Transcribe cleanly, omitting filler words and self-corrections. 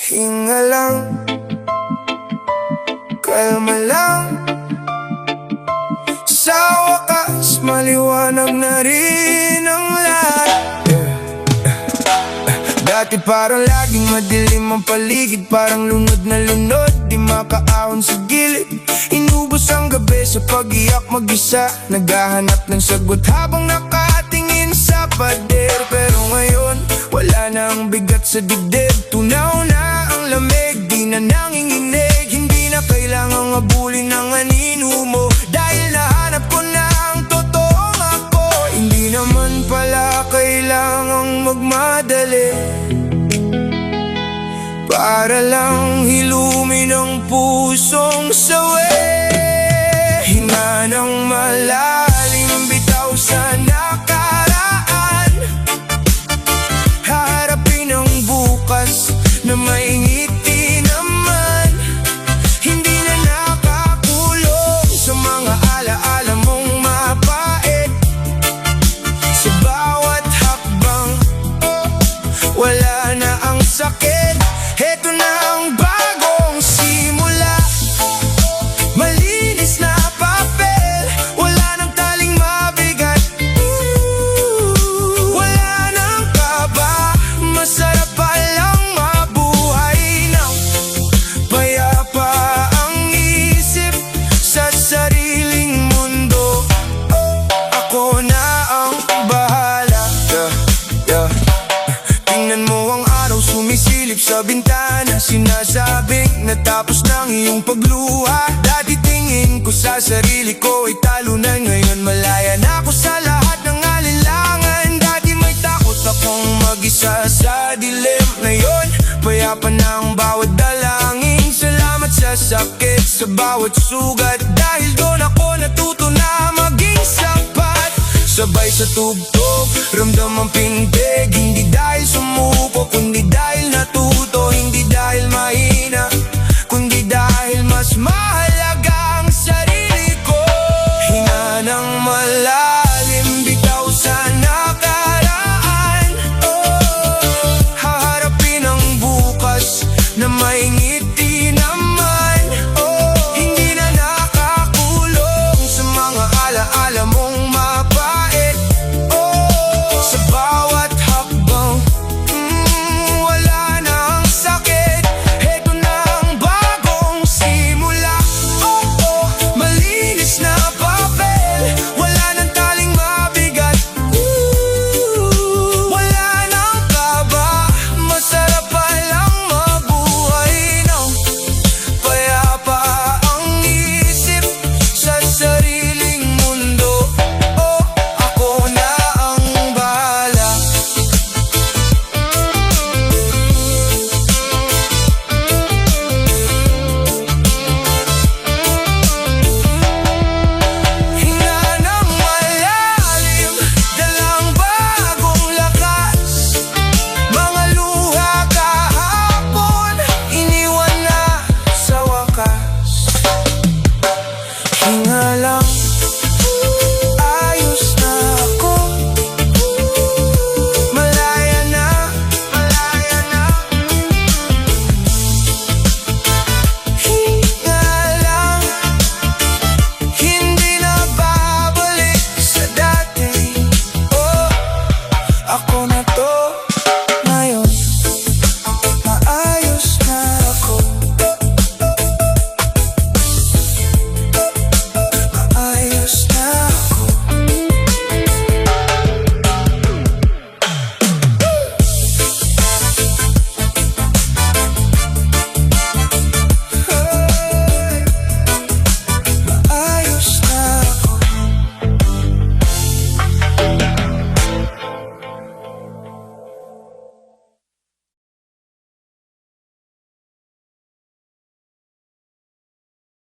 Hinga lang, kalma lang. Sa wakas, maliwanag na rin ang lahat. Dati parang laging madilim ang paligid, parang lunod na lunod, di makaahon sa gilid. Inubos ang gabi sa pag-iyak mag-isa, naghahanap ng sagot habang nakatingin sa pader. Pero ngayon, wala na ang bigat sa dibdib, tunaw na ang lamig, di na nanginginig. Hindi na kailangang abulin ang anino mo, dahil nahanap ko na ang totoong ako. Hindi naman pala kailangang magmadali, para lang hilumin ang pusong sawi. Hinga ng malalim, bitaw sa nakaraan, haharapin ang bukas na may ngiti naman. Hindi na nakakulong sa mga alaala mong mapait. Sa bawat hakbang, wala na ang sakit. Heto na ang bagong simula, malinis na papel, wala nang taling mabigat. Wala nang kaba, masarap palang mabuhay ng payapa ang isip sa sariling mundo. Ako na ang bahala. Tingnan mo ang araw sumisilip sa bintana, sinasabing natapos ng iyong pagluha. Dati tingin ko sa sarili ko ay talunan, ngayon malaya na ako sa lahat ng alinlangan. Dati may takot akong mag-isa sa dilim, ngayon payapa na ang bawat dalangin. Salamat sa sakit, sa bawat sugat, dahil doon ako natuto na maging sapat. Sabay sa tugtog, ramdam ang pintig, hindi dahil sumuko, kundi dahil natuto. Hindi dahil mahina, kundi dahil mas mahalaga ang sarili ko. Hinga ng malalim, bitaw sa nakaraan, haharapin ang bukas na may ngiti.